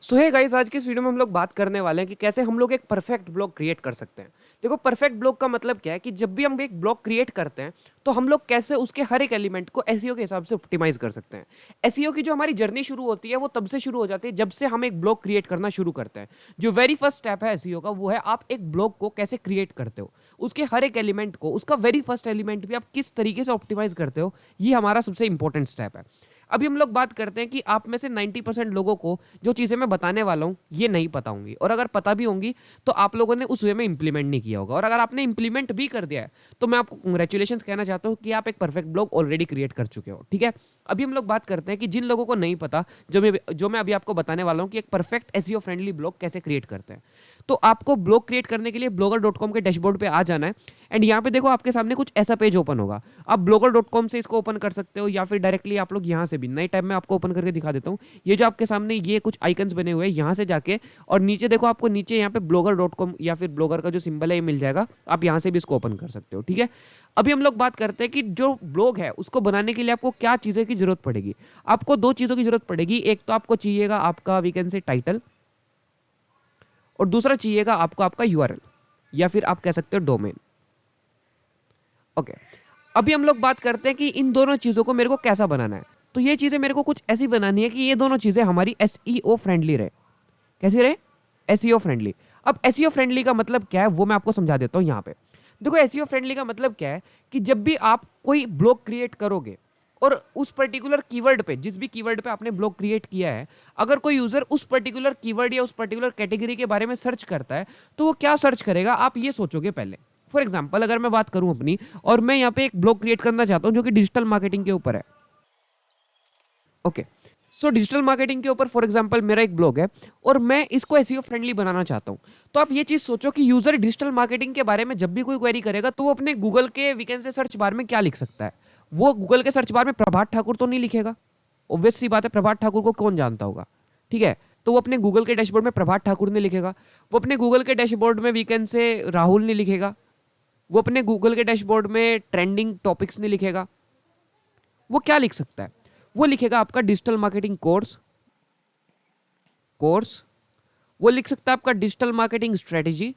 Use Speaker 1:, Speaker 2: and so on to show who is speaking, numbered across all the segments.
Speaker 1: सो है गाइस, आज की इस वीडियो में हम लोग बात करने वाले हैं कि कैसे हम लोग एक परफेक्ट ब्लॉग क्रिएट कर सकते हैं। देखो, परफेक्ट ब्लॉग का मतलब क्या है कि जब भी हम एक ब्लॉग क्रिएट करते हैं तो हम लोग कैसे उसके हर एक एलिमेंट को एसईओ के हिसाब से ऑप्टिमाइज कर सकते हैं। एसईओ की जो हमारी जर्नी शुरू होती है वो तब से शुरू हो जाती है जब से हम एक ब्लॉग क्रिएट करना शुरू करते हैं। जो वेरी फर्स्ट स्टेप है एसईओ का, वो है आप एक ब्लॉग को कैसे क्रिएट करते हो, उसके हर एक एलिमेंट को, उसका वेरी फर्स्ट एलिमेंट भी आप किस तरीके से ऑप्टिमाइज करते हो, ये हमारा सबसे इंपॉर्टेंट स्टेप है। अभी हम लोग बात करते हैं कि आप में से 90% लोगों को जो चीज़ें मैं बताने वाला हूँ ये नहीं पता होंगी, और अगर पता भी होंगी तो आप लोगों ने उस वे में इंप्लीमेंट नहीं किया होगा, और अगर आपने इंप्लीमेंट भी कर दिया है तो मैं आपको कंग्रेचुलेशन कहना चाहता हूँ कि आप एक परफेक्ट ब्लॉग ऑलरेडी क्रिएट कर चुके हो। ठीक है, अभी हम लोग बात करते हैं कि जिन लोगों को नहीं पता, जो मैं अभी आपको बताने वाला हूँ कि एक परफेक्ट एसईओ फ्रेंडली ब्लॉग कैसे क्रिएट करते हैं। तो आपको ब्लॉग क्रिएट करने के लिए blogger.com के डैशबोर्ड पे आ जाना है। एंड यहाँ पे देखो, आपके सामने कुछ ऐसा पेज ओपन होगा। आप blogger.com से इसको ओपन कर सकते हो, या फिर डायरेक्टली आप लोग यहाँ से भी, नई टैब में आपको ओपन करके दिखा देता हूँ। ये जो आपके सामने ये कुछ आइकन्स बने हुए हैं, यहाँ से जाके और नीचे देखो, आपको नीचे यहाँ पे blogger.com या फिर ब्लॉगर का जो सिंबल है ये मिल जाएगा। आप यहाँ से भी इसको ओपन कर सकते हो। ठीक है, अभी हम लोग बात करते हैं कि जो ब्लॉग है उसको बनाने के लिए आपको क्या चीज़ें की जरूरत पड़ेगी। आपको दो चीज़ों की जरूरत पड़ेगी। एक तो आपको चाहिएगा आपका वीकेंड से टाइटल, और दूसरा चाहिएगा आपको आपका यूआरएल, या फिर आप कह सकते हो डोमेन। ओके, अभी हम लोग बात करते हैं कि इन दोनों चीज़ों को मेरे को कैसा बनाना है। तो ये चीज़ें मेरे को कुछ ऐसी बनानी है कि ये दोनों चीज़ें हमारी एसईओ फ्रेंडली रहे। कैसी रहे? SEO friendly. अब एसईओ फ्रेंडली का मतलब क्या है वो मैं आपको समझा देता हूँ यहाँ पे। देखो, एसईओ फ्रेंडली का मतलब क्या है कि जब भी आप कोई ब्लॉग क्रिएट करोगे और उस पर्टिकुलर कीवर्ड पे, जिस भी कीवर्ड पे आपने ब्लॉग क्रिएट किया है, अगर कोई यूजर उस पर्टिकुलर कीवर्ड या उस पर्टिकुलर कैटेगरी के बारे में सर्च करता है तो वो क्या सर्च करेगा, आप ये सोचोगे पहले। फॉर एग्जाम्पल, अगर मैं बात करूं अपनी, और मैं यहाँ पे एक ब्लॉग क्रिएट करना चाहता हूँ जो कि डिजिटल मार्केटिंग के ऊपर है। ओके, सो डिजिटल मार्केटिंग के ऊपर फॉर एग्जांपल मेरा एक ब्लॉग है और मैं इसको एसईओ फ्रेंडली बनाना चाहता हूं। तो आप ये चीज सोचो कि यूजर डिजिटल मार्केटिंग के बारे में जब भी कोई क्वेरी करेगा तो वो अपने गूगल के वीकेंड से सर्च बार में क्या लिख सकता है। वो गूगल के सर्च बार में प्रभात ठाकुर तो नहीं लिखेगा। ऑब्वियस सी बात है, प्रभात ठाकुर को कौन जानता होगा। ठीक है, तो वो अपने गूगल के डैशबोर्ड में प्रभात ठाकुर नहीं लिखेगा। वो अपने गूगल के डैशबोर्ड में वीकेंड से राहुल नहीं लिखेगा। वो अपने गूगल के डैशबोर्ड में ट्रेंडिंग टॉपिक्स नहीं लिखेगा। वो क्या लिख सकता है? वो लिखेगा आपका डिजिटल मार्केटिंग कोर्स कोर्स वो लिख सकता है आपका डिजिटल मार्केटिंग स्ट्रेटेजी।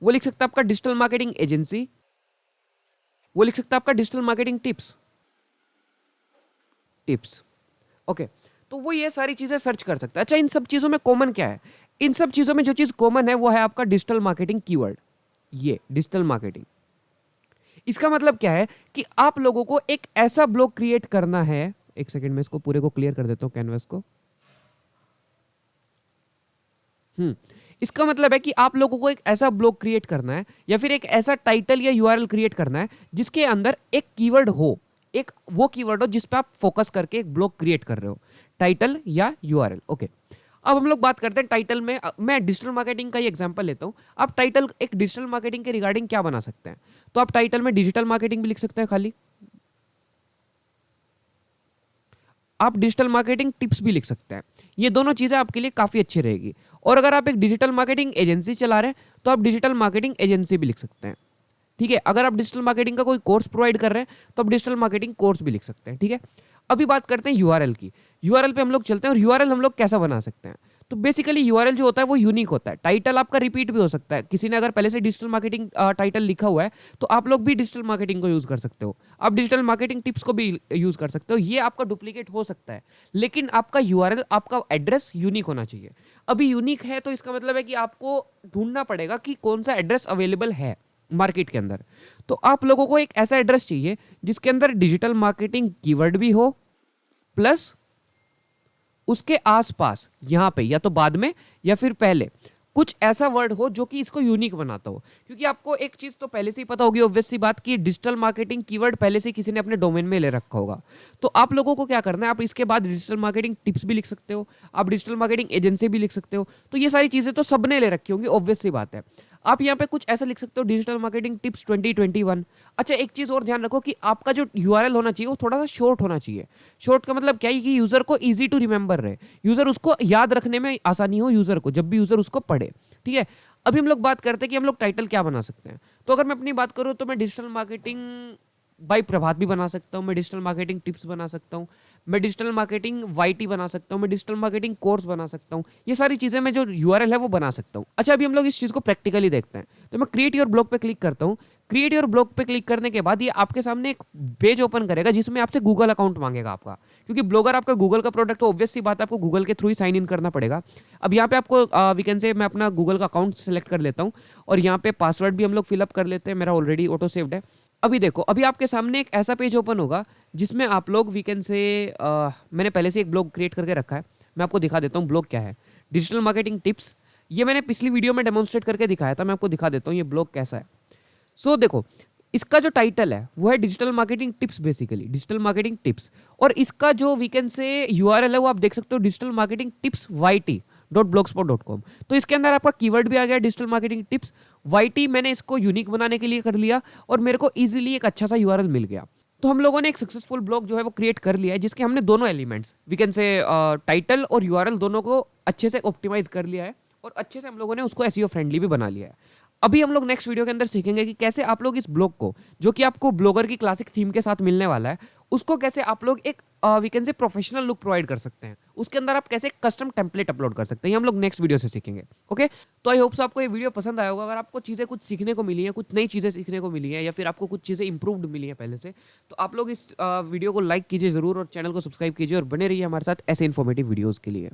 Speaker 1: वो लिख सकता है आपका डिजिटल मार्केटिंग एजेंसी। वो लिख सकता है आपका digital marketing tips tips okay, तो वो ये सारी चीजें सर्च कर सकता है। अच्छा, इन सब चीजों में कॉमन क्या है? इन सब चीजों में जो चीज कॉमन है वो है आपका डिजिटल मार्केटिंग कीवर्ड। ये डिजिटल मार्केटिंग, इसका मतलब क्या है कि आप लोगों को एक ऐसा ब्लॉग क्रिएट करना है। एक सेकंड में इसको पूरे को क्लियर कर देता हूं, कैनवस को। इसका मतलब है कि आप लोगों को एक ऐसा ब्लॉग क्रिएट करना है, या फिर एक ऐसा टाइटल या यूआरएल क्रिएट करना है जिसके अंदर एक कीवर्ड हो, एक वो कीवर्ड हो जिस पे आप फोकस करके एक ब्लॉग क्रिएट कर रहे हो, टाइटल या यूआरएल। ओके, अब हम लोग बात करते हैं टाइटल में। मैं डिजिटल मार्केटिंग का ही एग्जांपल लेता हूं। आप टाइटल एक डिजिटल मार्केटिंग के रिगार्डिंग क्या बना सकते हैं? तो आप टाइटल में डिजिटल मार्केटिंग भी लिख सकते हैं खाली। आप डिजिटल मार्केटिंग टिप्स भी लिख सकते हैं। ये दोनों चीज़ें आपके लिए काफ़ी अच्छी रहेगी। और अगर आप एक डिजिटल मार्केटिंग एजेंसी चला रहे हैं तो आप डिजिटल मार्केटिंग एजेंसी भी लिख सकते हैं। ठीक है, अगर आप डिजिटल मार्केटिंग का कोई कोर्स प्रोवाइड कर रहे हैं तो आप डिजिटल मार्केटिंग कोर्स भी लिख सकते हैं। ठीक है, अभी बात करते हैं यूआरएल की। यूआरएल पे हम लोग चलते हैं, और यूआरएल हम लोग कैसा बना सकते हैं? तो बेसिकली यूआरएल जो होता है वो यूनिक होता है। टाइटल आपका रिपीट भी हो सकता है। किसी ने अगर पहले से डिजिटल मार्केटिंग टाइटल लिखा हुआ है तो आप लोग भी डिजिटल मार्केटिंग को यूज कर सकते हो। आप डिजिटल मार्केटिंग टिप्स को भी यूज कर सकते हो। ये आपका डुप्लीकेट हो सकता है, लेकिन आपका यूआरएल, आपका एड्रेस यूनिक होना चाहिए। अभी यूनिक है तो इसका मतलब है कि आपको ढूंढना पड़ेगा कि कौन सा एड्रेस अवेलेबल है मार्केट के अंदर। तो आप लोगों को एक ऐसा एड्रेस चाहिए जिसके अंदर डिजिटल मार्केटिंग कीवर्ड भी हो, प्लस उसके आसपास यहां पे या तो बाद में या फिर पहले कुछ ऐसा वर्ड हो जो कि इसको यूनिक बनाता हो। क्योंकि आपको एक चीज तो पहले से ही पता होगी, ऑब्वियस सी बात, कि डिजिटल मार्केटिंग कीवर्ड पहले से किसी ने अपने डोमेन में ले रखा होगा। तो आप लोगों को क्या करना है, आप इसके बाद डिजिटल मार्केटिंग टिप्स भी लिख सकते हो, आप डिजिटल मार्केटिंग एजेंसी भी लिख सकते हो। तो ये सारी चीजें तो सबने ले रखी होंगी, ऑब्वियस सी बात है। आप यहाँ पे कुछ ऐसा लिख सकते हो, डिजिटल मार्केटिंग टिप्स 2021। अच्छा, एक चीज और ध्यान रखो कि आपका जो यूआरएल होना चाहिए वो थोड़ा सा शॉर्ट होना चाहिए। शॉर्ट का मतलब क्या है कि यूजर को इजी टू रिमेंबर रहे, यूजर उसको याद रखने में आसानी हो यूजर को जब भी यूजर उसको पढ़े। ठीक है, अभी हम लोग बात करते हैं कि हम लोग टाइटल क्या बना सकते हैं। तो अगर मैं अपनी बात करूं तो मैं डिजिटल मार्केटिंग बाय प्रभात भी बना सकता हूं, मैं डिजिटल मार्केटिंग टिप्स बना सकता हूं, मैं डिजिटल मार्केटिंग वाईटी बना सकता हूँ, मैं डिजिटल मार्केटिंग कोर्स बना सकता हूँ। ये सारी चीज़ें मैं जो यूआरएल है वो बना सकता हूँ। अच्छा, अभी हम लोग इस चीज़ को प्रैक्टिकली देखते हैं। तो मैं क्रिएट योर ब्लॉग पे क्लिक करता हूँ। क्रिएट योर ब्लॉग पे क्लिक करने के बाद ये आपके सामने एक पेज ओपन करेगा जिसमें आपसे गूगल अकाउंट मांगेगा आपका, क्योंकि ब्लॉगर आपका गूगल का प्रोडक्ट तो ऑब्वियस सी बात है, आपको गूगल के थ्रू ही साइन इन करना पड़ेगा। अब यहाँ पे आपको वी कैन से मैं अपना गूगल का अकाउंट सेलेक्ट कर लेता हूँ और यहाँ पे पासवर्ड भी हम लोग फिलअप कर लेते हैं, मेरा ऑलरेडी ऑटो सेव्ड है। अभी देखो, अभी आपके सामने एक ऐसा पेज ओपन होगा जिसमें आप लोग वी कैन से मैंने पहले से एक ब्लॉग क्रिएट करके रखा है, मैं आपको दिखा देता हूँ ब्लॉग क्या है। डिजिटल मार्केटिंग टिप्स, ये मैंने पिछली वीडियो में डेमोन्स्ट्रेट करके दिखाया था, मैं आपको दिखा देता हूँ ये ब्लॉग कैसा है। देखो, इसका जो टाइटल है वो है digital marketing tips, basically digital marketing tips. और इसका जो वी कैन से यूआरएल है वो आप देख सकते हो, डिजिटल मार्केटिंग टिप्स YT.blogspot.com। तो इसके अंदर आपका कीवर्ड भी आ गया डिजिटल मार्केटिंग टिप्स YT। मैंने इसको यूनिक बनाने के लिए कर लिया और मेरे को इजीली एक अच्छा सा यूआरएल मिल गया। तो हम लोगों ने एक सक्सेसफुल ब्लॉग जो है वो क्रिएट कर लिया है, जिसके हमने दोनों elements we can say title और यूआरएल दोनों को अच्छे से ऑप्टिमाइज कर लिया है और अच्छे से हम लोगों ने उसको एसईओ फ्रेंडली भी बना लिया है। अभी हम लोग नेक्स्ट वीडियो के अंदर सीखेंगे कि कैसे आप लोग इस ब्लॉग को, जो कि आपको ब्लॉगर की क्लासिक थीम के साथ मिलने वाला है, उसको कैसे आप लोग एक we can say professional look provide कर सकते हैं। उसके अंदर आप कैसे कस्टम टेम्पलेट अपलोड कर सकते हैं, ये हम लोग नेक्स्ट वीडियो से सीखेंगे। ओके, तो आई होप्स आपको ये वीडियो पसंद आया होगा। अगर आपको चीज़ें कुछ सीखने को मिली है, कुछ नई चीज़ें सीखने को मिली है, या फिर आपको कुछ चीज़ें इंप्रूव्ड मिली है पहले से, तो आप लोग इस वीडियो को लाइक कीजिए जरूर और चैनल को सब्सक्राइब कीजिए और बने रहिए हमारे साथ ऐसे इन्फॉर्मेटिव वीडियोज़ के लिए।